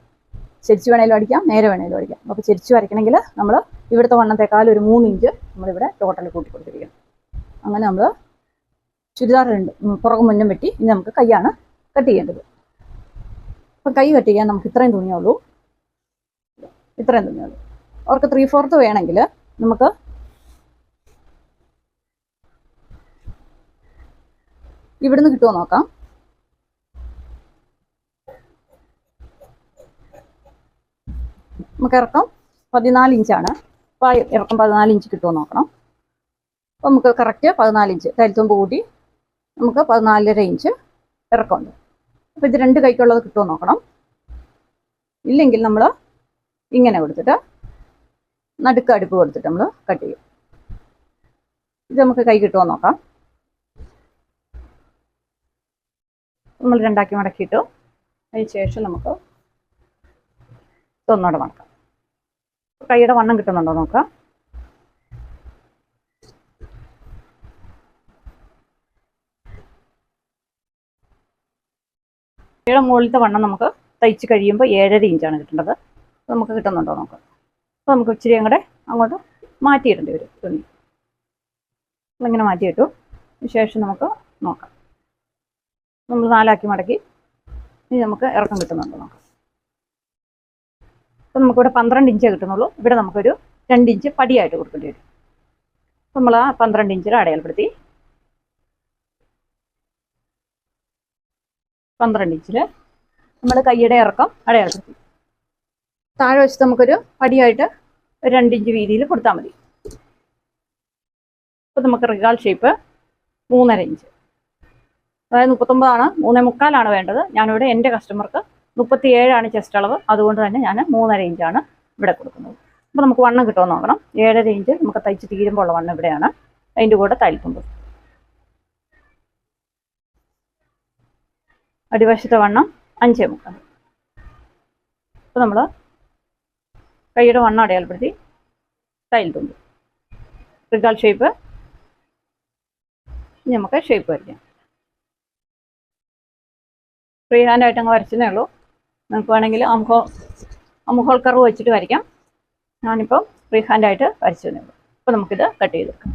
ചെരിച്ച് വേണേലും അടിക്കാം, നേരെ വേണേലും അടിക്കാം. അപ്പോൾ ചെരിച്ച് വരയ്ക്കണമെങ്കിൽ നമ്മൾ ഇവിടുത്തെ വണ്ണത്തേക്കാൾ ഒരു 3 ഇഞ്ച് നമ്മളിവിടെ ടോട്ടൽ കൂട്ടി കൊടുത്തിരിക്കണം. അങ്ങനെ നമ്മൾ ചുരിദാർ പുറകും മുന്നും വെട്ടി. ഇനി നമുക്ക് കൈയാണ് കട്ട് ചെയ്യേണ്ടത്. അപ്പം കൈ കട്ട് ചെയ്യാൻ നമുക്ക് ഇത്രയും തുണിയുള്ളൂ, ഇത്രയും തുണിയുള്ളൂ. അവർക്ക് 3/4 വേണമെങ്കിൽ നമുക്ക് ഇവിടുന്ന് കിട്ടുമോ നോക്കാം. നമുക്ക് ഇറക്കം 14 ഇഞ്ചാണ്. അപ്പോൾ ഇറക്കം 14 ഇഞ്ച് കിട്ടുമോ നോക്കണം. അപ്പോൾ നമുക്ക് കറക്റ്റ് 14 ഇഞ്ച് കഴുത്തുമ്പ് കൂട്ടി നമുക്ക് 14.5 ഇഞ്ച് ഇറക്കമുണ്ട്. അപ്പോൾ ഇത് 2 കൈക്കുള്ളത് കിട്ടുമോ നോക്കണം. ഇല്ലെങ്കിൽ നമ്മൾ ഇങ്ങനെ കൊടുത്തിട്ട് നടുക്ക് അടുപ്പ് കൊടുത്തിട്ട് നമ്മൾ കട്ട് ചെയ്യും. ഇത് നമുക്ക് കൈ കിട്ടുമോ നോക്കാം. നമ്മൾ 2 മടക്കിയിട്ടു. അതിന് ശേഷം നമുക്ക് ഒന്നോടെ മടക്കാം. കൈയുടെ വണ്ണം കിട്ടുന്നുണ്ടോ നോക്കാം. കൈയുടെ മുകളിലത്തെ വണ്ണം നമുക്ക് തയ്ച്ച് കഴിയുമ്പോൾ 7.5 ഇഞ്ചാണ് കിട്ടേണ്ടത്. അപ്പോൾ നമുക്ക് കിട്ടുന്നുണ്ടോ നോക്കാം. അപ്പോൾ നമുക്ക് ഇച്ചിരി അങ്ങോട്ട് മാറ്റിയിടേണ്ടി വരും തുണി. നമ്മളിങ്ങനെ മാറ്റിയിട്ടു. ശേഷം നമുക്ക് നോക്കാം. നമ്മൾ 4 മടക്കി. ഇനി നമുക്ക് ഇറക്കം കിട്ടുന്നുണ്ടോ നോക്കാം. അപ്പോൾ നമുക്കിവിടെ 12 ഇഞ്ചേ കിട്ടുന്നുള്ളൂ. ഇവിടെ നമുക്കൊരു 2 ഇഞ്ച് പടിയായിട്ട് കൊടുക്കേണ്ടി വരും. അപ്പോൾ നമ്മൾ ആ 12 ഇഞ്ചിൽ അടയാളപ്പെടുത്തി. 12 ഇഞ്ചിൽ നമ്മൾ കൈയുടെ ഇറക്കം അടയാളപ്പെടുത്തി. താഴെ വശത്ത് നമുക്കൊരു പടിയായിട്ട് 2 ഇഞ്ച് വീതിയിൽ കൊടുത്താൽ മതി. അപ്പോൾ നമുക്ക് റിഗാൾ ഷേപ്പ് 3.5 ഇഞ്ച്, അതായത് 39 3.25 വേണ്ടത്. ഞാനിവിടെ എൻ്റെ കസ്റ്റമർക്ക് 37 ചെസ്റ്റ് അളവ്, അതുകൊണ്ട് തന്നെ ഞാൻ 3.5 ഇഞ്ചാണ് ഇവിടെ കൊടുക്കുന്നത്. അപ്പോൾ നമുക്ക് വണ്ണം കിട്ടുമോ നോക്കണം. 7.5 ഇഞ്ച് നമുക്ക് തയ്ച്ച് തീരുമ്പോൾ ഉള്ള വണ്ണം ഇവിടെയാണ്. അതിൻ്റെ കൂടെ തയ്ക്കുമ്പ് അടിവശത്തെ വണ്ണം 5.25. അപ്പോൾ നമ്മൾ കൈയുടെ വണ്ണം അടയാളപ്പെടുത്തി തയ്യൽ തുമ്പ് റിഗാൾ ഷേപ്പ്. ഇനി നമുക്ക് ഷേപ്പ് വരയ്ക്കാം. ഫ്രീ ഹാൻഡായിട്ട് അങ്ങ് വരച്ചതേ ഉള്ളൂ. നമുക്ക് വേണമെങ്കിൽ അമുഹോൾ കർവ് വെച്ചിട്ട് വരയ്ക്കാം. ഞാനിപ്പോൾ ഫ്രീ ഹാൻഡായിട്ട് വരച്ചതേ ഉള്ളൂ. അപ്പോൾ നമുക്കിത് കട്ട് ചെയ്തെടുക്കാം.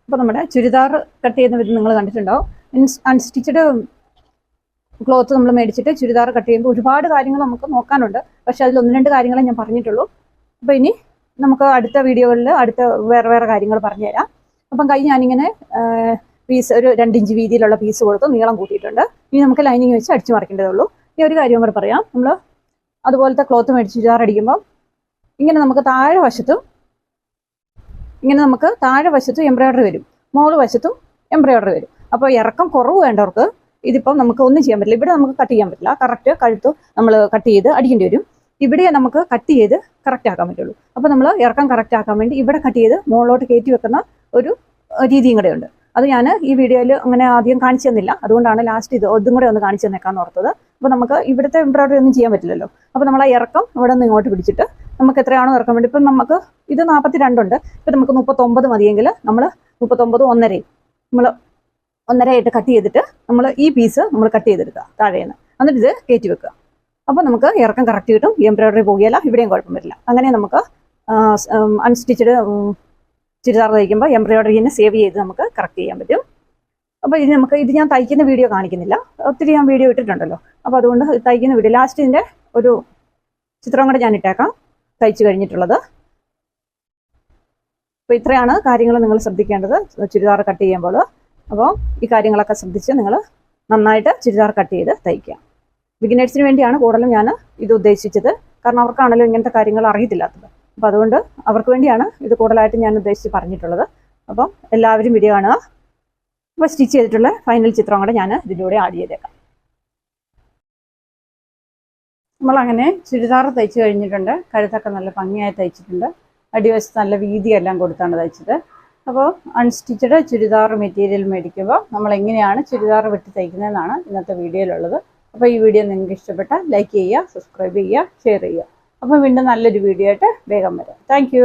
അപ്പോൾ നമ്മുടെ ചുരിദാർ കട്ട് ചെയ്യുന്ന വിധം നിങ്ങൾ കണ്ടിട്ടുണ്ടാവും. അൺസ്റ്റിച്ചഡ് ക്ലോത്ത് നമ്മൾ മേടിച്ചിട്ട് ചുരിദാർ കട്ട് ചെയ്യുമ്പോൾ ഒരുപാട് കാര്യങ്ങൾ നമുക്ക് നോക്കാനുണ്ട്. പക്ഷെ അതിൽ 1-2 കാര്യങ്ങളെ ഞാൻ പറഞ്ഞിട്ടുള്ളൂ. അപ്പോൾ ഇനി നമുക്ക് അടുത്ത വീഡിയോകളിൽ വേറെ കാര്യങ്ങൾ പറഞ്ഞുതരാം. അപ്പം കൈ ഞാനിങ്ങനെ പീസ് ഒരു 2 ഇഞ്ച് വീതിയിലുള്ള പീസ് കൊടുത്ത് നീളം കൂട്ടിയിട്ടുണ്ട്. ഇനി നമുക്ക് ലൈനിങ് വെച്ച് അടിച്ചു മറിക്കേണ്ടതേ ഉള്ളൂ. ഈ ഒരു കാര്യം കൂടെ പറയാം. നമ്മൾ അതുപോലത്തെ ക്ലോത്ത് മേടിച്ച് ചുരിദാർ അടിക്കുമ്പോൾ ഇങ്ങനെ നമുക്ക് താഴെ വശത്തും എംബ്രോയിഡറി വരും, മോള് വശത്തും എംബ്രോയിഡറി വരും. അപ്പോൾ ഇറക്കം കുറവ് വേണ്ടവർക്ക് ഇതിപ്പം നമുക്ക് ഒന്നും ചെയ്യാൻ പറ്റില്ല. ഇവിടെ നമുക്ക് കട്ട് ചെയ്യാൻ പറ്റില്ല. കറക്റ്റ് കഴുത്ത് നമ്മൾ കട്ട് ചെയ്ത് അടിക്കേണ്ടി വരും. ഇവിടെ നമുക്ക് കട്ട് ചെയ്ത് കറക്റ്റ് ആക്കാൻ പറ്റുള്ളൂ. അപ്പോൾ നമ്മൾ ഇറക്കം കറക്റ്റ് ആക്കാൻ വേണ്ടി ഇവിടെ കട്ട് ചെയ്ത് മുകളിലോട്ട് കയറ്റി വെക്കുന്ന ഒരു രീതിയും കൂടെ ഉണ്ട്. അത് ഞാൻ ഈ വീഡിയോയിൽ അങ്ങനെ ആദ്യം കാണിച്ചു തന്നില്ല. അതുകൊണ്ടാണ് ലാസ്റ്റ് ഇതും കൂടെ ഒന്ന് കാണിച്ചു തന്നേക്കാന്ന് ഓർത്തത്. അപ്പോൾ നമുക്ക് ഇവിടുത്തെ എംബ്രോയിഡറി ഒന്നും ചെയ്യാൻ പറ്റില്ലല്ലോ. അപ്പോൾ നമ്മൾ ആ ഇറക്കം ഇവിടെ നിന്ന് ഇങ്ങോട്ട് പിടിച്ചിട്ട് നമുക്ക് എത്രയാണോ ഇറക്കാൻ വേണ്ടി, ഇപ്പം നമുക്ക് ഇത് 42 ഉണ്ട്. ഇപ്പം നമുക്ക് 39 മതിയെങ്കിൽ നമ്മൾ 39 1.5 നമ്മൾ 1.5 കട്ട് ചെയ്തിട്ട് നമ്മൾ ഈ പീസ് നമ്മൾ കട്ട് ചെയ്തെടുക്കുക താഴേന്ന്. എന്നിട്ട് ഇത് കയറ്റി വെക്കുക. അപ്പോൾ നമുക്ക് ഇറക്കം കറക്റ്റ് കിട്ടും. ഈ എംബ്രോയിഡറി പോകുകയില്ല, ഇവിടെയും കുഴപ്പം വരില്ല. അങ്ങനെ നമുക്ക് അൺസ്റ്റിച്ചഡ് ചുരിദാർ തയ്ക്കുമ്പോൾ എംബ്രോയിഡറിനെ സേവ് ചെയ്ത് നമുക്ക് കറക്റ്റ് ചെയ്യാൻ പറ്റും. അപ്പോൾ ഇത് ഞാൻ തയ്ക്കുന്ന വീഡിയോ കാണിക്കുന്നില്ല, ഒത്തിരി ഞാൻ വീഡിയോ ഇട്ടിട്ടുണ്ടല്ലോ. അപ്പോൾ അതുകൊണ്ട് തയ്ക്കുന്ന വീഡിയോ ലാസ്റ്റ് ഇതിൻ്റെ ഒരു ചിത്രം കൂടെ ഞാൻ ഇട്ടേക്കാം തയ്ച്ചു കഴിഞ്ഞിട്ടുള്ളത്. അപ്പോൾ ഇത്രയാണ് കാര്യങ്ങൾ നിങ്ങൾ ശ്രദ്ധിക്കേണ്ടത് ചുരിദാർ കട്ട് ചെയ്യുമ്പോൾ. അപ്പോൾ ഈ കാര്യങ്ങളൊക്കെ ശ്രദ്ധിച്ച് നിങ്ങൾ നന്നായിട്ട് ചുരിദാർ കട്ട് ചെയ്ത് തയ്ക്കുക. ബിഗിനേഴ്സിന് വേണ്ടിയാണ് കൂടുതലും ഞാൻ ഇത് ഉദ്ദേശിച്ചത്. കാരണം അവർക്കാണല്ലോ ഇങ്ങനത്തെ കാര്യങ്ങൾ അറിയത്തില്ലാത്തത്. അപ്പോൾ അതുകൊണ്ട് അവർക്ക് വേണ്ടിയാണ് ഇത് കൂടുതലായിട്ട് ഞാൻ ഉദ്ദേശിച്ച് പറഞ്ഞിട്ടുള്ളത്. അപ്പം എല്ലാവരും വീഡിയോ കാണുക. അപ്പോൾ സ്റ്റിച്ച് ചെയ്തിട്ടുള്ള ഫൈനൽ ചിത്രം കൂടെ ഞാൻ ഇതിൻ്റെ കൂടെ ആഡ് ചെയ്തേക്കാം. നമ്മളങ്ങനെ ചുരിദാർ തയ്ച്ച് കഴിഞ്ഞിട്ടുണ്ട്. കഴുത്തൊക്കെ നല്ല ഭംഗിയായി തയ്ച്ചിട്ടുണ്ട്. അടിവശത്ത് നല്ല വീതിയെല്ലാം കൊടുത്താണ് തയ്ച്ചത്. അപ്പോൾ അൺസ്റ്റിച്ചഡ് ചുരിദാർ മെറ്റീരിയൽ മേടിക്കുമ്പോൾ നമ്മൾ എങ്ങനെയാണ് ചുരിദാർ വെട്ടി തയ്ക്കുന്നതെന്നാണ് ഇന്നത്തെ വീഡിയോയിലുള്ളത്. അപ്പോൾ ഈ വീഡിയോ നിങ്ങൾക്ക് ഇഷ്ടപ്പെട്ടാൽ ലൈക്ക് ചെയ്യുക, സബ്സ്ക്രൈബ് ചെയ്യുക, ഷെയർ ചെയ്യുക. അപ്പോൾ വീണ്ടും നല്ലൊരു വീഡിയോ ആയിട്ട് വേഗം വരാം. താങ്ക്